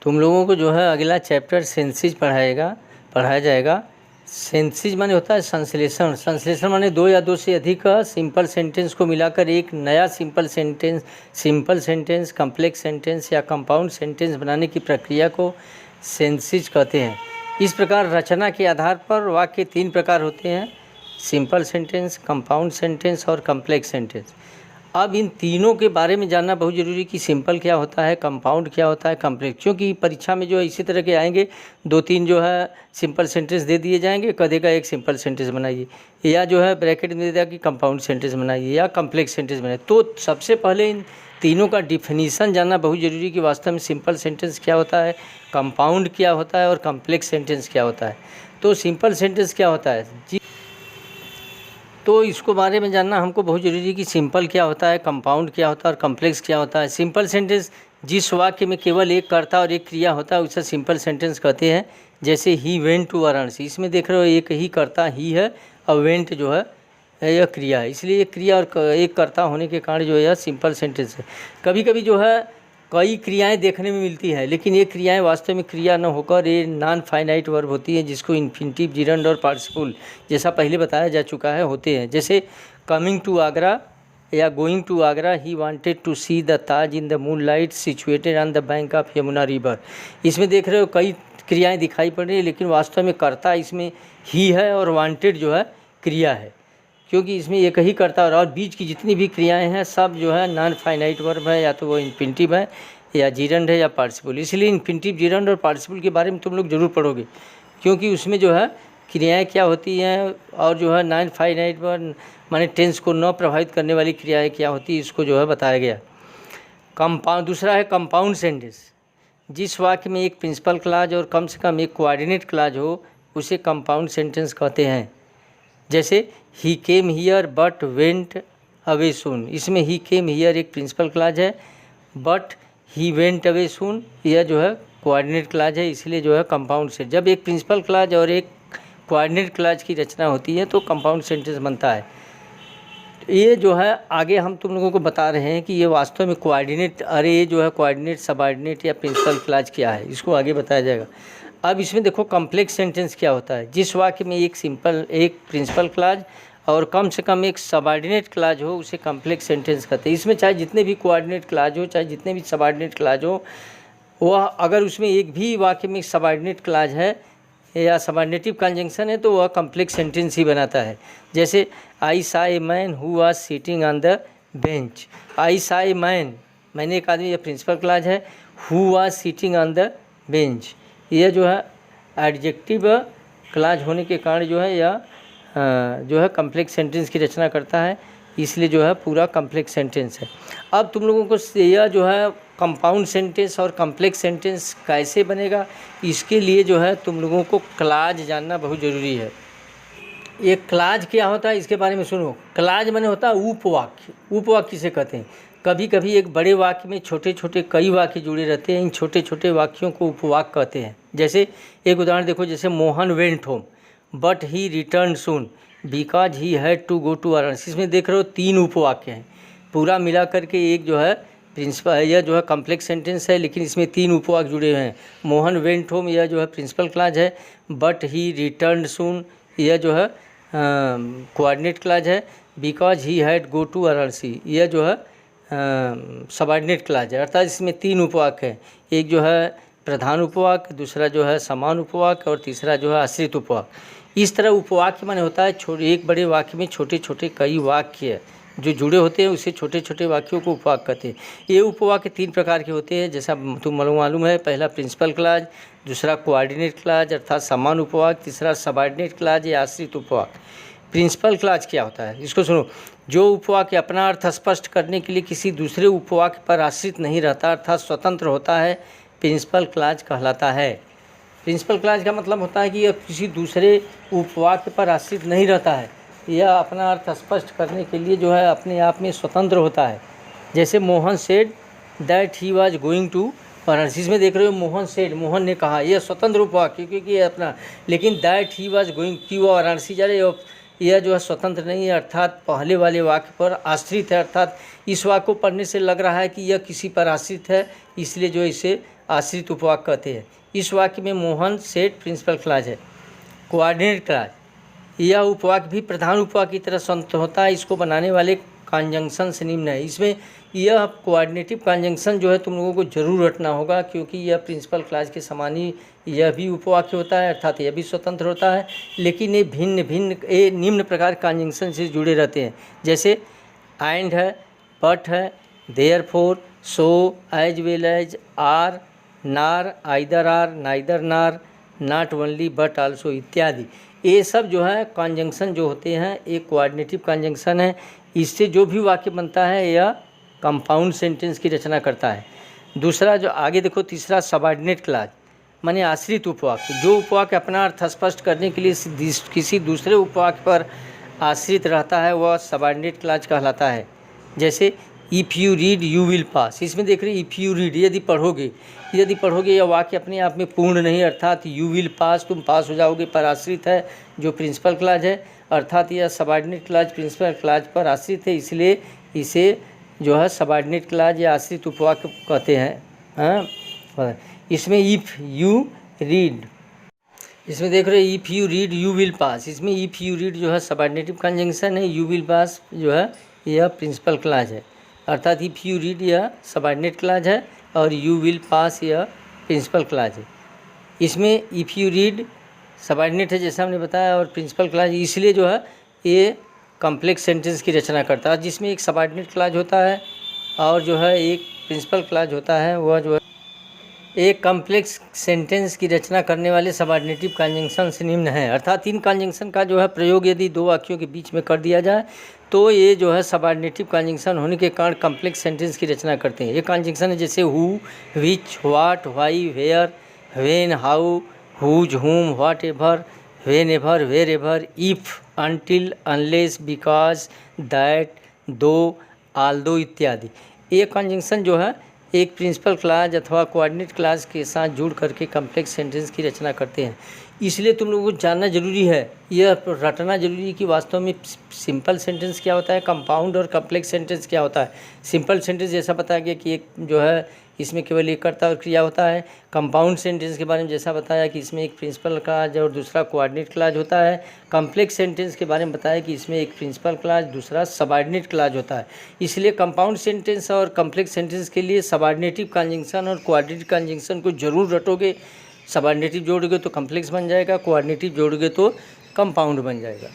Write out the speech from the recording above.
तुम लोगों को जो है अगला चैप्टर पढ़ाया जाएगा। सेंसेज माने होता है संश्लेषण। संश्लेषण माने दो या दो से अधिक सिंपल सेंटेंस को मिलाकर एक नया सिंपल सेंटेंस, कॉम्प्लेक्स सेंटेंस या कंपाउंड सेंटेंस बनाने की प्रक्रिया को सेंसेज कहते हैं। इस प्रकार रचना के आधार पर वाक्य तीन प्रकार होते हैं: सिंपल सेंटेंस, कंपाउंड सेंटेंस और कॉम्प्लेक्स सेंटेंस। अब इन तीनों के बारे में जानना बहुत ज़रूरी कि सिंपल क्या होता है, कंपाउंड क्या होता है, कॉम्प्लेक्स। क्योंकि परीक्षा में जो है इसी तरह के आएंगे, दो तीन जो है सिंपल सेंटेंस दे दिए जाएंगे, कदे का एक सिंपल सेंटेंस बनाइए, या जो है ब्रैकेट में दे दिया कि कंपाउंड सेंटेंस बनाइए या कॉम्प्लेक्स सेंटेंस बनाइए। तो सबसे पहले इन तीनों का डिफिनीसन जानना बहुत ज़रूरी कि वास्तव में सिंपल सेंटेंस क्या होता है, कंपाउंड क्या होता है और कॉम्प्लेक्स सेंटेंस क्या होता है। तो सिंपल सेंटेंस क्या होता है जी, तो इसको बारे में जानना हमको बहुत ज़रूरी है कि सिंपल क्या होता है, कंपाउंड क्या होता है और कॉम्प्लेक्स क्या होता है। सिंपल सेंटेंस जिस वाक्य में केवल एक कर्ता और एक क्रिया होता है उसे सिंपल सेंटेंस कहते हैं। जैसे ही वेंट टू वाराणसी, इसमें देख रहे हो एक ही कर्ता ही है और वेंट जो है यह क्रिया है, इसलिए एक क्रिया और एक कर्ता होने के कारण जो है यह सिंपल सेंटेंस है। कभी कभी जो है कई क्रियाएं देखने में मिलती हैं, लेकिन ये क्रियाएं वास्तव में क्रिया न होकर ये नॉन फाइनाइट वर्ब होती हैं, जिसको इन्फिनिटिव, जिरंड और पार्टिसिपल जैसा पहले बताया जा चुका है होते हैं। जैसे कमिंग टू आगरा या going to Agra, he wanted to see the Taj in the moonlight situated on the bank of Yamuna river. इसमें देख रहे हो कई क्रियाएँ दिखाई पड़ रही है, लेकिन वास्तव में कर्ता इसमें ही है और वांटेड जो है क्रिया है, क्योंकि इसमें एक ही करता है। और बीच की जितनी भी क्रियाएं हैं सब जो है नॉन फाइनाइट वर्ब है, या तो वो इन्फिनिटिव है या जिरंड है या पार्टिसिपल। इसलिए इन्फिनिटिव, जिरंड और पार्टिसिपल के बारे में तुम लोग ज़रूर पढ़ोगे, क्योंकि उसमें जो है क्रियाएं क्या होती हैं और जो है नॉन फाइनाइट वर्ब माने टेंस को न प्रभावित करने वाली क्रियाएँ क्या होती है, इसको जो है बताया गया। कंपाउंड, दूसरा है कंपाउंड सेंटेंस। जिस वाक्य में एक प्रिंसिपल क्लॉज और कम से कम एक कोऑर्डिनेट क्लॉज हो उसे कंपाउंड सेंटेंस कहते हैं। जैसे he came here but went away soon, इसमें ही केम हियर एक प्रिंसिपल क्लॉज है, but he went away soon यह जो है कोऑर्डिनेट क्लॉज है, इसलिए जो है कंपाउंड से। जब एक प्रिंसिपल क्लॉज और एक कोऑर्डिनेट क्लॉज की रचना होती है तो कंपाउंड सेंटेंस बनता है। ये जो है आगे हम तुम लोगों को बता रहे हैं कि ये वास्तव में कोऑर्डिनेट, अरे ये जो है कोऑर्डिनेट, सबऑर्डिनेट या प्रिंसिपल क्लॉज क्या है, इसको आगे बताया जाएगा। अब इसमें देखो कॉम्प्लेक्स सेंटेंस क्या होता है। जिस वाक्य में एक प्रिंसिपल क्लॉज और कम से कम एक सबऑर्डिनेट क्लॉज हो उसे कॉम्प्लेक्स सेंटेंस कहते हैं। इसमें चाहे जितने भी कोऑर्डिनेट क्लॉज हो, चाहे जितने भी सबऑर्डिनेट क्लॉज हो, वह अगर उसमें एक भी वाक्य में सबऑर्डिनेट क्लॉज है या सबऑर्डिनेटिव कंजंक्शन है तो वह कॉम्प्लेक्स सेंटेंस ही बनाता है। जैसे I saw a man who was sitting on the bench. I saw a man, मैंने एक आदमी, यह प्रिंसिपल क्लॉज है। Who was sitting on the bench, यह जो है एडजेक्टिव क्लॉज होने के कारण जो है यह जो है कॉम्प्लेक्स सेंटेंस की रचना करता है, इसलिए जो है पूरा कॉम्प्लेक्स सेंटेंस है। अब तुम लोगों को यह जो है कंपाउंड सेंटेंस और कॉम्प्लेक्स सेंटेंस कैसे बनेगा, इसके लिए जो है तुम लोगों को क्लॉज जानना बहुत ज़रूरी है। ये क्लॉज क्या होता है इसके बारे में सुनो। क्लॉज माने होता है उपवाक्य। उपवाक्य किसे कहते हैं? कभी कभी एक बड़े वाक्य में छोटे छोटे कई वाक्य जुड़े रहते हैं, इन छोटे छोटे वाक्यों को उपवाक्य कहते हैं। जैसे एक उदाहरण देखो, जैसे Mohan went home but he return soon because he had to go to Varanasi. इसमें देख रहे हो तीन उपवाक्य हैं, पूरा मिला करके एक जो है प्रिंसिपल, यह जो है कॉम्प्लेक्स सेंटेंस है, लेकिन इसमें तीन उपवाक्य जुड़े हुए हैं। मोहन वेंट होम यह जो है प्रिंसिपल क्लॉज है, बट ही रिटर्न सून यह जो है कोऑर्डिनेट क्लॉज है, because he had go to Varanasi यह जो है सबऑर्डिनेट क्लॉज है। अर्थात इसमें तीन उपवाक्य हैं, एक जो है प्रधान उपवाक्य, दूसरा जो है समान उपवाक्य और तीसरा जो है आश्रित उपवाक्य। इस तरह उपवाक्य माने होता है एक बड़े वाक्य में छोटे छोटे कई वाक्य जो जुड़े होते हैं उसे छोटे छोटे वाक्यों को उपवाक्य कहते हैं। ये उपवाक्य तीन प्रकार के होते हैं, जैसा तुम मालूम है। पहला प्रिंसिपल क्लॉज, दूसरा कोऑर्डिनेट क्लॉज अर्थात समान उपवाक्य, तीसरा सबऑर्डिनेट क्लॉज या आश्रित उपवाक्य। प्रिंसिपल क्लॉज क्या होता है इसको सुनो। जो उपवाक्य अपना अर्थ स्पष्ट करने के लिए किसी दूसरे उपवाक्य पर आश्रित नहीं रहता अर्थात स्वतंत्र होता है, प्रिंसिपल क्लॉज कहलाता है। प्रिंसिपल क्लॉज का मतलब होता है कि यह किसी दूसरे उपवाक्य पर आश्रित नहीं रहता है, यह अपना अर्थ स्पष्ट करने के लिए जो है अपने आप में स्वतंत्र होता है। जैसे Mohan said that he was going to Varanasi. इसमें देख रहे हो मोहन सेड, मोहन ने कहा, यह स्वतंत्र उपवाक्य क्योंकि ये अपना, लेकिन दैट ही वाज गोइंग की वो वाराणसी जा रहे, यह जो है स्वतंत्र नहीं है अर्थात पहले वाले वाक्य पर आश्रित है। अर्थात इस वाक्य को पढ़ने से लग रहा है कि यह किसी पर आश्रित है, इसलिए जो इसे आश्रित उपवाक्य कहते हैं। इस वाक्य में मोहन सेठ प्रिंसिपल क्लॉज है। कोऑर्डिनेट क्लॉज, यह उपवाक्य भी प्रधान उपवाक्य की तरह संत होता है। इसको बनाने वाले कॉन्जंक्शन निम्न है। इसमें यह कोऑर्डिनेटिव कॉन्जंक्शन जो है तुम लोगों को जरूर रटना होगा, क्योंकि यह प्रिंसिपल क्लॉज के समान ही यह भी उपवाक्य होता है, अर्थात यह भी स्वतंत्र होता है, लेकिन ये भिन्न भिन्न ये निम्न प्रकार कॉन्जंक्शन से जुड़े रहते हैं। जैसे एंड है, बट है, therefore, so, as well as, or, nor, either or, neither nor, not only but also इत्यादि। ये सब जो है कॉन्जंक्शन जो होते हैं एक कोऑर्डिनेटिव कॉन्जंक्शन है। इससे जो भी वाक्य बनता है यह कंपाउंड सेंटेंस की रचना करता है। दूसरा जो आगे देखो, तीसरा सबऑर्डिनेट क्लॉज माने आश्रित उपवाक्य। जो उपवाक्य अपना अर्थ स्पष्ट करने के लिए किसी दूसरे उपवाक्य पर आश्रित रहता है वह सबऑर्डिनेट क्लॉज कहलाता है। जैसे if you read you will pass, इसमें देख रहे इफ़ यू रीड, यदि पढ़ोगे यह वाक्य अपने आप में पूर्ण नहीं, अर्थात यू विल पास, तुम पास हो जाओगे, पर आश्रित है जो प्रिंसिपल क्लॉज है, अर्थात यह सबऑर्डिनेट क्लॉज प्रिंसिपल क्लॉज पर आश्रित है, इसलिए इसे जो है सबऑर्डिनेट क्लॉज या आश्रित उपवाक्य कहते हैं। हाँ, इसमें इफ़ यू रीड, इसमें देख रहे if you read you will pass, इसमें इफ़ यू रीड जो है सबऑर्डिनेटिव कॉन्जंक्शन है, यू विल पास जो है यह प्रिंसिपल क्लॉज है, अर्थात इफ़ यू रीड यह सबऑर्डिनेट क्लॉज है और यू विल पास यह प्रिंसिपल क्लॉज है। इसमें इफ़ यू रीड सबऑर्डिनेट है जैसा हमने बताया, और प्रिंसिपल क्लॉज इसलिए जो है ये कॉम्प्लेक्स सेंटेंस की रचना करता है, जिसमें एक सबऑर्डिनेट क्लॉज होता है और जो है एक प्रिंसिपल क्लॉज होता है। वह जो है एक कॉम्प्लेक्स सेंटेंस की रचना करने वाले सबऑर्डिनेटिव कॉन्जंक्शन निम्न है, अर्थात इन कॉन्जंक्शन का जो है प्रयोग यदि दो वाक्यों के बीच में कर दिया जाए तो ये जो है सबऑर्डिनेटिव कॉन्जंक्शन होने के कारण कॉम्प्लेक्स सेंटेंस की रचना करते हैं। ये कॉन्जंक्शन है जैसे who, which, what, why, where, when, how, whose, whom, whatever, whenever, wherever, if, until, unless, because, that, though, although इत्यादि। ये कॉन्जंक्शन जो है एक प्रिंसिपल क्लॉज अथवा कोऑर्डिनेट क्लॉज के साथ जुड़ करके कॉम्प्लेक्स सेंटेंस की रचना करते हैं। इसलिए तुम लोगों को जानना जरूरी है, यह रटना जरूरी है कि वास्तव में सिंपल सेंटेंस क्या होता है, कंपाउंड और कॉम्प्लेक्स सेंटेंस क्या होता है। सिंपल सेंटेंस जैसा बताया गया कि एक जो है इसमें केवल एक कर्ता और क्रिया होता है। कंपाउंड सेंटेंस के बारे में जैसा बताया कि इसमें एक प्रिंसिपल क्लॉज और दूसरा कोऑर्डिनेट क्लॉज होता है। कॉम्प्लेक्स सेंटेंस के बारे में बताया कि इसमें एक प्रिंसिपल क्लॉज दूसरा सबऑर्डिनेट क्लॉज होता है। इसलिए कंपाउंड सेंटेंस और कॉम्प्लेक्स सेंटेंस के लिए सबऑर्डिनेटिव कॉन्जंक्शन और कोऑर्डिनेट कॉन्जंक्शन को जरूर रटोगे। सबऑर्डिनेटिव जोड़ोगे तो कॉम्प्लेक्स बन जाएगा, कोऑर्डिनेटिव जोड़ोगे तो कंपाउंड बन जाएगा।